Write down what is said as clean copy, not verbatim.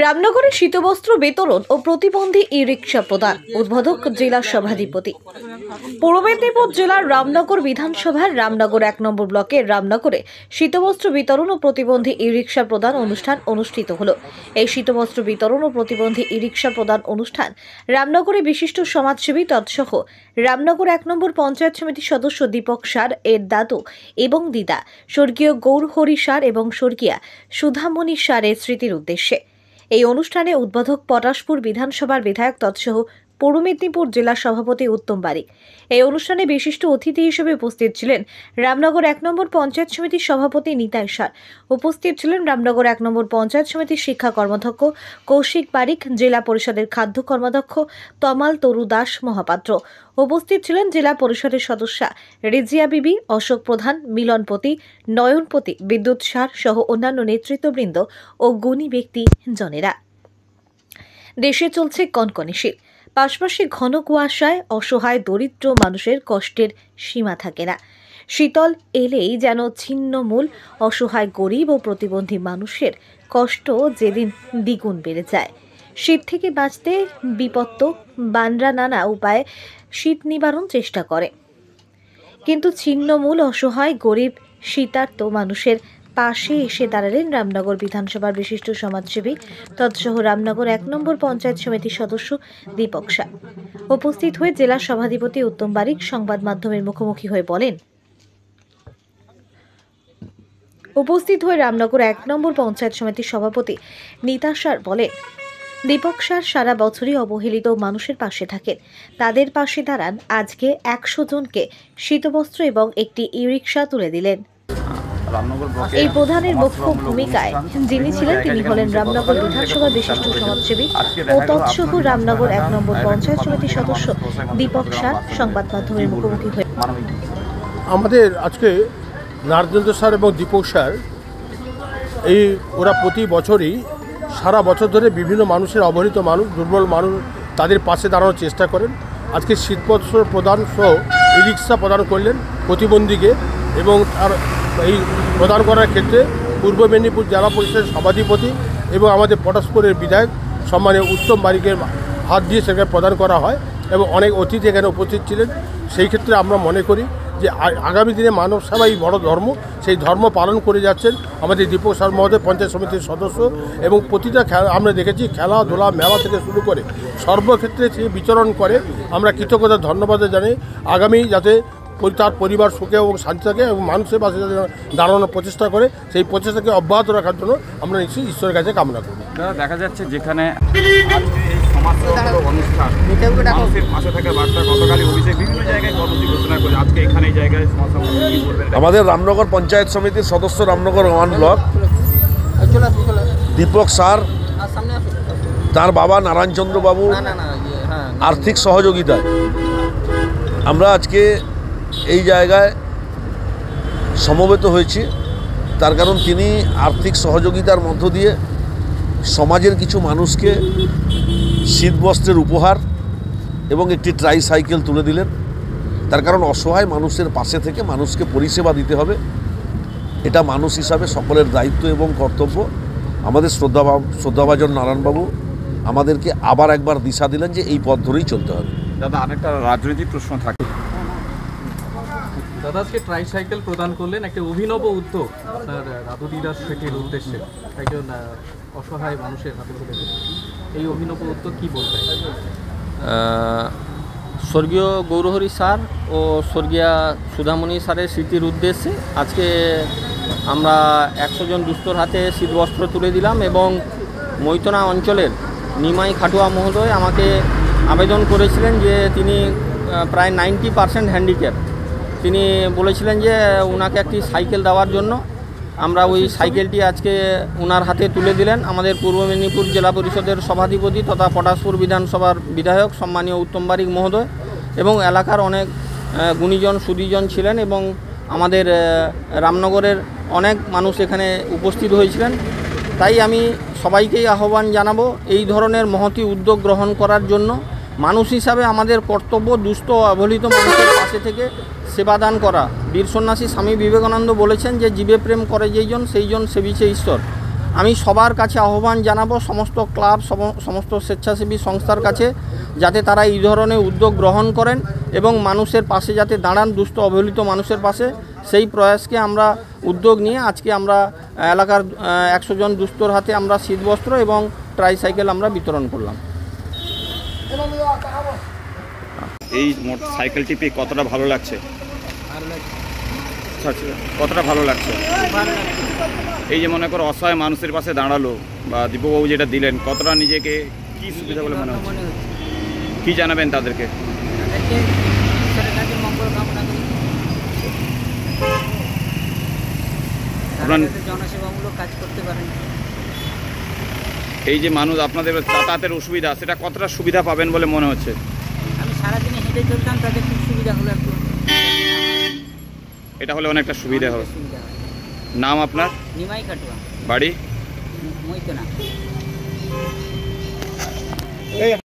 রামনগরে শীতবস্ত্র বিতরণ ও প্রতিবন্ধী ই রিক্সা প্রদান উদ্বোধক জেলা সভাধিপতি। পূর্ব মেদিনীপুর জেলার রামনগর বিধানসভার রামনগর 1 নম্বর ব্লকের রামনগরে শীতবস্ত্র বিতরণ ও প্রতিবন্ধী ই রিক্সা প্রদান অনুষ্ঠান অনুষ্ঠিত হলো। এই শীতবস্ত্র বিতরণ ও প্রতিবন্ধী ই রিক্সা প্রদান অনুষ্ঠান রামনগরে বিশিষ্ট সমাজসেবী তৎসহ রামনগর 1 নম্বর পঞ্চায়েত সমিতির সদস্য দীপক সার এর দাদু এবং দিদা স্বর্গীয় গৌরহরি সার এবং স্বর্গীয়া সুধামণি সারের স্মৃতির উদ্দেশ্যে। এই অনুষ্ঠানে উদ্বোধক পটাশপুর বিধানসভার বিধায়ক তৎসহ পূর্ব মেদিনীপুর জেলা সভাপতি উত্তম বারিক। এই অনুষ্ঠানে বিশিষ্ট অতিথি হিসেবে উপস্থিত ছিলেন রামনগর 1 নম্বর পঞ্চায়েত সমিতির সভাপতি নিতাই সার। উপস্থিত ছিলেন রামনগর 1 নম্বর পঞ্চায়েত সমিতির শিক্ষা কর্মাধ্যক্ষ কৌশিক বারিক, জেলা পরিষদের খাদ্য কর্মাধ্যক্ষ তমাল তরু দাস মহাপাত্র। উপস্থিত ছিলেন জেলা পরিষদের সদস্যা রিজিয়া বিবি, অশোক প্রধান, মিলনপতি, নয়নপতি, বিদ্যুৎ সার সহ অন্যান্য নেতৃত্ববৃন্দ ও গুণী ব্যক্তি জনেরা। দেশে চলছে কনকনে শীত, পাশাপাশি ঘন কুয়াশায় অসহায় দরিদ্র মানুষের কষ্টের সীমা থাকে না। শীতল এলেই যেন ছিন্নমূল অসহায় গরিব ও প্রতিবন্ধী মানুষের কষ্ট যেদিন দ্বিগুণ বেড়ে যায়। শীত থেকে বাঁচতে বিপত্ত বানরা নানা উপায়ে শীত নিবারণ চেষ্টা করে, কিন্তু ছিন্নমূল অসহায় গরিব শীতার্ত মানুষের পাশে এসে দাঁড়ালেন রামনগর বিধানসভার বিশিষ্ট সমাজসেবী তৎসহ রামনগর 1 নম্বর পঞ্চায়েত সমিতির সদস্য দীপক সার। উপস্থিত হয়ে জেলা সভাধিপতি উত্তম বারিক সংবাদ মাধ্যমের মুখোমুখি হয়ে বলেন, উপস্থিত হয়ে রামনগর 1 নম্বর পঞ্চায়েত সমিতির সভাপতি নিতা সার বলেন, দীপক সার সারা বছরই অবহেলিত মানুষের পাশে থাকেন। তাদের পাশে দাঁড়ান আজকে 100 জনকে শীতবস্ত্র এবং একটি ই রিক্সা তুলে দিলেন। এই প্রধানের মুখ্য ভূমিকায় যিনি ছিলেন তিনি হলেন রামনগর বিধানসভার বিশিষ্ট সমাজসেবী ও তৎসহ রামনগর 1 নম্বর পঞ্চায়েত সমিতির সদস্য দীপক সার। সংবাদ মাধ্যমের মুখোমুখি হয়ে আমাদের আজকে নারদেন্দ্র স্যার এবং দীপক স্যার ওরা প্রতি বছরই সারা বছর ধরে বিভিন্ন মানুষের অবহেলিত মানুষ, দুর্বল মানুষ তাদের পাশে দাঁড়ানোর চেষ্টা করেন। আজকে শীতবস্ত্র প্রদান সহ ই রিক্সা প্রদান করলেন প্রতিবন্ধীকে, এবং তার এই প্রদান করার ক্ষেত্রে পূর্ব মেদিনীপুর জেলা পরিষদের সভাধিপতি এবং আমাদের পটাশপুরের বিধায়ক সম্মানীয় উত্তম বারিকের হাত দিয়ে সেখানে প্রদান করা হয় এবং অনেক অতিথি এখানে উপস্থিত ছিলেন। সেই ক্ষেত্রে আমরা মনে করি যে আগামী দিনে মানব সেবাই বড় ধর্ম, সেই ধর্ম পালন করে যাচ্ছেন আমাদের দীপক সার মহোদয়, পঞ্চায়েত সমিতির সদস্য। এবং প্রতিটা আমরা দেখেছি খেলাধুলা মেলা থেকে শুরু করে সর্বক্ষেত্রে সে বিচরণ করে। আমরা কৃতজ্ঞতা ধন্যবাদ জানাই। আগামী যাতে তার পরিবার সুখে এবং শান্তি থাকে এবং মানুষের পাশে যাতে দাঁড়ানোর প্রচেষ্টা করে, সেই প্রচেষ্টাকে অব্যাহত রাখার জন্য আমরা নিশ্চয়ই ঈশ্বরের কাছে কামনা করি। দেখা যাচ্ছে যেখানে আমাদের রামনগর পঞ্চায়েত সমিতির সদস্য রামনগর 1 ব্লক দীপক স্যার, তার বাবা নারায়ণচন্দ্র বাবু আর্থিক সহযোগিতায় আমরা আজকে এই জায়গায় সমবেত হয়েছি। তার কারণ তিনি আর্থিক সহযোগিতার মধ্য দিয়ে সমাজের কিছু মানুষকে শীতবস্ত্রের উপহার এবং একটি ট্রাইসাইকেল তুলে দিলেন। তার কারণ অসহায় মানুষের পাশে থেকে মানুষকে পরিষেবা দিতে হবে, এটা মানুষ হিসাবে সকলের দায়িত্ব এবং কর্তব্য। আমাদের শ্রদ্ধাভাজন নারায়ণবাবু আমাদেরকে আবার একবার দিশা দিলেন যে এই পথ ধরেই চলতে হবে। দাদা, আরেকটা রাজনৈতিক প্রশ্ন থাকে। দাদা আজকে ট্রাইসাইকেল প্রদান করলেন, একটা অভিনব উদ্যোগ আপনার দাদু দিদার স্মৃতির উদ্দেশ্যে একজন অসহায় মানুষের হাতে তুলে দিলেন। এই অভিনব উদ্যোগ কী বলবেন? স্বর্গীয় গৌরহরি স্যার ও স্বর্গীয়া সুধামণি স্যারের স্মৃতির উদ্দেশ্যে আজকে আমরা 100 জন দুস্থর হাতে শীতবস্ত্র তুলে দিলাম। এবং মৈতনা অঞ্চলের নিমাই খাটুয়া মহোদয় আমাকে আবেদন করেছিলেন যে তিনি প্রায় 90% হ্যান্ডিক্যাপ, তিনি বলেছিলেন যে ওনাকে একটি সাইকেল দেওয়ার জন্য। আমরা ওই সাইকেলটি আজকে ওনার হাতে তুলে দিলেন আমাদের পূর্ব মেদিনীপুর জেলা পরিষদের সভাধিপতি তথা পটাশপুর বিধানসভার বিধায়ক সম্মানীয় উত্তম বারিক মহোদয়, এবং এলাকার অনেক গুণীজন সুধীজন ছিলেন এবং আমাদের রামনগরের অনেক মানুষ এখানে উপস্থিত হয়েছিলেন। তাই আমি সবাইকেই আহ্বান জানাবো এই ধরনের মহতি উদ্যোগ গ্রহণ করার জন্য। মানুষ হিসাবে আমাদের কর্তব্য দুস্থ অবহেলিত মানুষের পাশে থেকে সেবাদান করা। বীর সন্ন্যাসী স্বামী বিবেকানন্দ বলেছেন যে জীবে প্রেম করে যেইজন সেইজন সেবিছে ঈশ্বর। আমি সবার কাছে আহ্বান জানাবো, সমস্ত ক্লাব, সমস্ত স্বেচ্ছাসেবী সংস্থার কাছে, যাতে তারা এই ধরনের উদ্যোগ গ্রহণ করেন এবং মানুষের পাশে যাতে দাঁড়ান, দুস্থ অবহেলিত মানুষের পাশে। সেই প্রয়াসকে আমরা উদ্যোগ নিয়ে আজকে আমরা এলাকার 100 জন দুস্থর হাতে আমরা শীতবস্ত্র এবং ট্রাইসাইকেল আমরা বিতরণ করলাম। এই মোটর সাইকেলটি পেয়ে কতটা ভালো লাগছে? কতটা ভালো লাগছে? এই যে মনে করো অসহায় মানুষের পাশে দাঁড়ালো বা দীপকবাবু যেটা দিলেন, কতটা নিজেকে কি সুবিধা বলে মনে হচ্ছে? কি জানাবেন তাদেরকে? জনসেবামূলক কাজ করতে পারেন। এই যে মানুষ আপনাদের যাতায়াতের অসুবিধা, সেটা কতটা সুবিধা পাবেন বলে মনে হচ্ছে? আমি সারাদিনে হেঁটে চলতাম, তাদের খুব সুবিধা হলো একটু। এটা হলে অনেকটা সুবিধা হবে। সুবিধা হয়। নাম আপনার? নিমাই কাটুয়া, বাড়ি? মৈতনা।